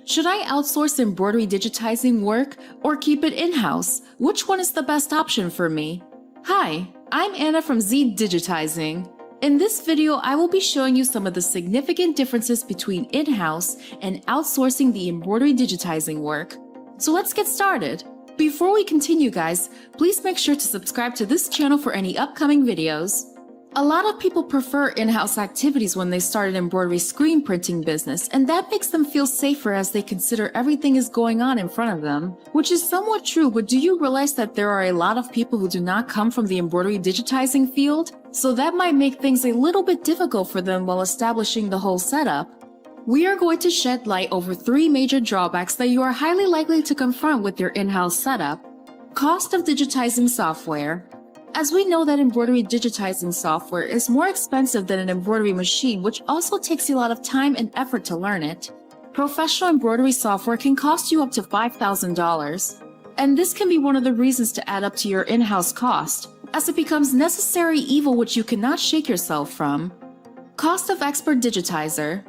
Should I outsource embroidery digitizing work or keep it in-house? Which one is the best option for me? Hi, I'm Anna from Zdigitizing. In this video, I will be showing you some of the significant differences between in-house and outsourcing the embroidery digitizing work. So let's get started. Before we continue, guys, please make sure to subscribe to this channel for any upcoming videos. A lot of people prefer in-house activities when they start an embroidery screen printing business, and that makes them feel safer as they consider everything is going on in front of them, which is somewhat true, but do you realize that there are a lot of people who do not come from the embroidery digitizing field? So that might make things a little bit difficult for them while establishing the whole setup. We are going to shed light over 3 major drawbacks that you are highly likely to confront with your in-house setup. Cost of digitizing software. As we know that embroidery digitizing software is more expensive than an embroidery machine, which also takes a lot of time and effort to learn it. Professional embroidery software can cost you up to $5,000. And this can be one of the reasons to add up to your in-house cost, as it becomes necessary evil which you cannot shake yourself from. Cost of expert digitizer.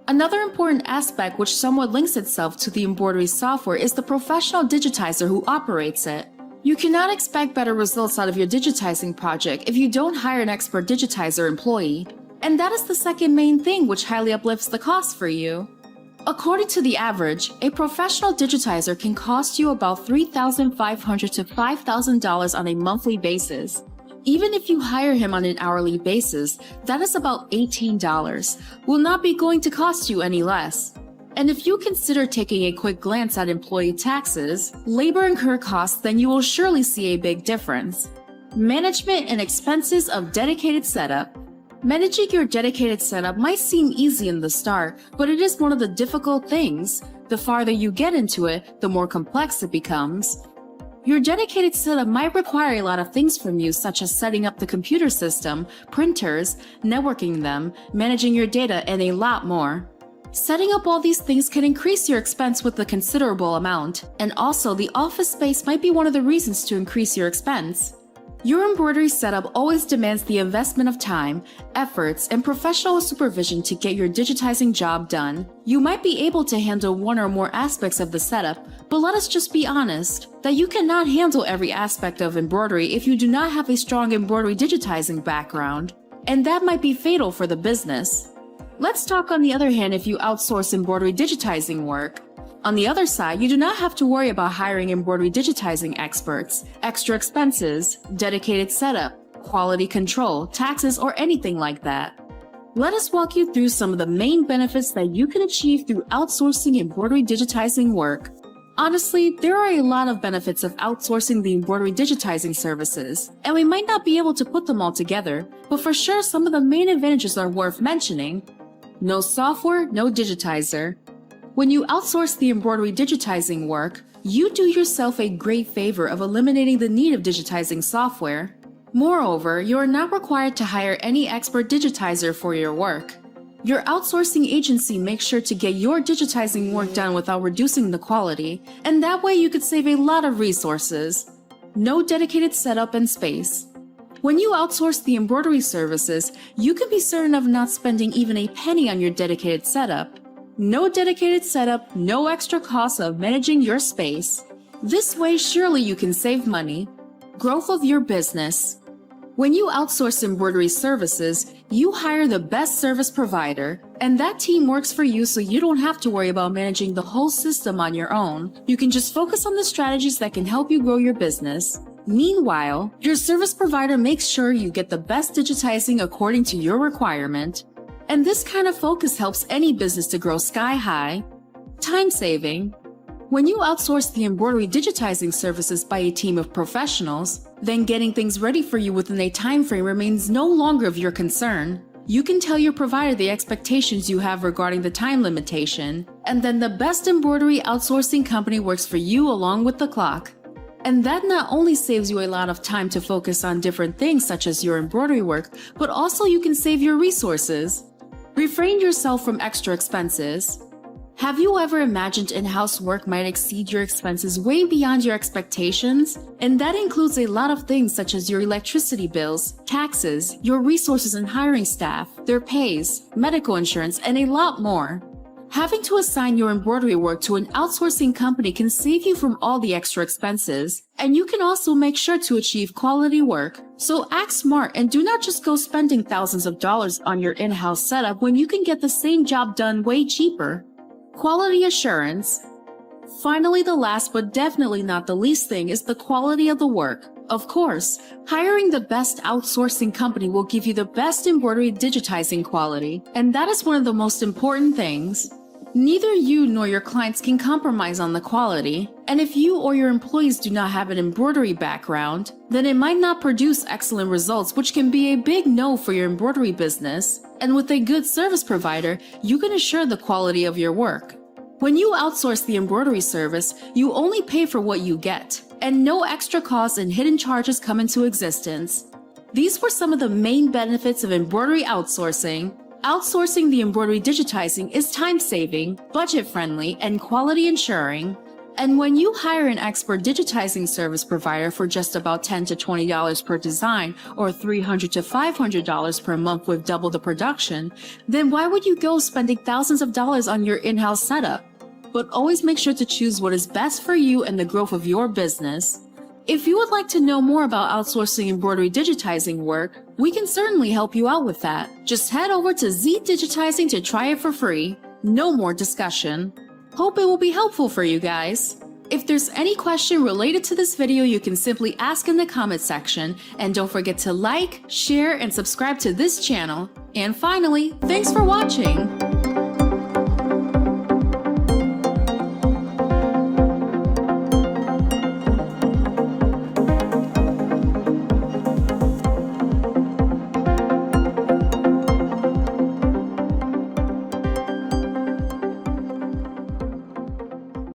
Another important aspect which somewhat links itself to the embroidery software is the professional digitizer who operates it. You cannot expect better results out of your digitizing project if you don't hire an expert digitizer employee, and that is the second main thing which highly uplifts the cost for you. According to The Average, a professional digitizer can cost you about $3,500 to $5,000 on a monthly basis. Even if you hire him on an hourly basis, that is about $18, will not be going to cost you any less. And if you consider taking a quick glance at employee taxes, labor incur costs, then you will surely see a big difference. Management and expenses of dedicated setup. Managing your dedicated setup might seem easy in the start, but it is one of the difficult things. The farther you get into it, the more complex it becomes. Your dedicated setup might require a lot of things from you, such as setting up the computer system, printers, networking them, managing your data, and a lot more. Setting up all these things can increase your expense with a considerable amount, and also the office space might be one of the reasons to increase your expense. Your embroidery setup always demands the investment of time, efforts, and professional supervision to get your digitizing job done. You might be able to handle one or more aspects of the setup, but let us just be honest that you cannot handle every aspect of embroidery if you do not have a strong embroidery digitizing background, and that might be fatal for the business. Let's talk on the other hand if you outsource embroidery digitizing work. On the other side, you do not have to worry about hiring embroidery digitizing experts, extra expenses, dedicated setup, quality control, taxes, or anything like that. Let us walk you through some of the main benefits that you can achieve through outsourcing embroidery digitizing work. Honestly, there are a lot of benefits of outsourcing the embroidery digitizing services, and we might not be able to put them all together, but for sure some of the main advantages are worth mentioning. No software, no digitizer. When you outsource the embroidery digitizing work, you do yourself a great favor of eliminating the need of digitizing software. Moreover, you are not required to hire any expert digitizer for your work. Your outsourcing agency makes sure to get your digitizing work done without reducing the quality, and that way you could save a lot of resources. No dedicated setup and space. When you outsource the embroidery services, you can be certain of not spending even a penny on your dedicated setup. No dedicated setup, no extra cost of managing your space. This way, surely you can save money. Growth of your business. When you outsource embroidery services, you hire the best service provider, and that team works for you so you don't have to worry about managing the whole system on your own. You can just focus on the strategies that can help you grow your business. Meanwhile, your service provider makes sure you get the best digitizing according to your requirement. And this kind of focus helps any business to grow sky high. Time saving. When you outsource the embroidery digitizing services by a team of professionals, then getting things ready for you within a time frame remains no longer of your concern. You can tell your provider the expectations you have regarding the time limitation, and then the best embroidery outsourcing company works for you along with the clock. And that not only saves you a lot of time to focus on different things such as your embroidery work, but also you can save your resources. Refrain yourself from extra expenses. Have you ever imagined in-house work might exceed your expenses way beyond your expectations? And that includes a lot of things such as your electricity bills, taxes, your resources in hiring staff, their pays, medical insurance, and a lot more. Having to assign your embroidery work to an outsourcing company can save you from all the extra expenses, and you can also make sure to achieve quality work. So act smart and do not just go spending thousands of dollars on your in-house setup when you can get the same job done way cheaper. Quality assurance. Finally, the last but definitely not the least thing is the quality of the work. Of course, hiring the best outsourcing company will give you the best embroidery digitizing quality, and that is one of the most important things. Neither you nor your clients can compromise on the quality, and if you or your employees do not have an embroidery background, then it might not produce excellent results, which can be a big no for your embroidery business. And with a good service provider, you can assure the quality of your work. When you outsource the embroidery service, you only pay for what you get, and no extra costs and hidden charges come into existence. These were some of the main benefits of embroidery outsourcing. Outsourcing the embroidery digitizing is time-saving, budget-friendly, and quality ensuring. And when you hire an expert digitizing service provider for just about $10 to $20 per design or $300 to $500 per month with double the production, then why would you go spending thousands of dollars on your in-house setup? But always make sure to choose what is best for you and the growth of your business. If you would like to know more about outsourcing embroidery digitizing work, we can certainly help you out with that. Just head over to Zdigitizing to try it for free. No more discussion. Hope it will be helpful for you guys. If there's any question related to this video, you can simply ask in the comment section. And don't forget to like, share, and subscribe to this channel. And finally, thanks for watching.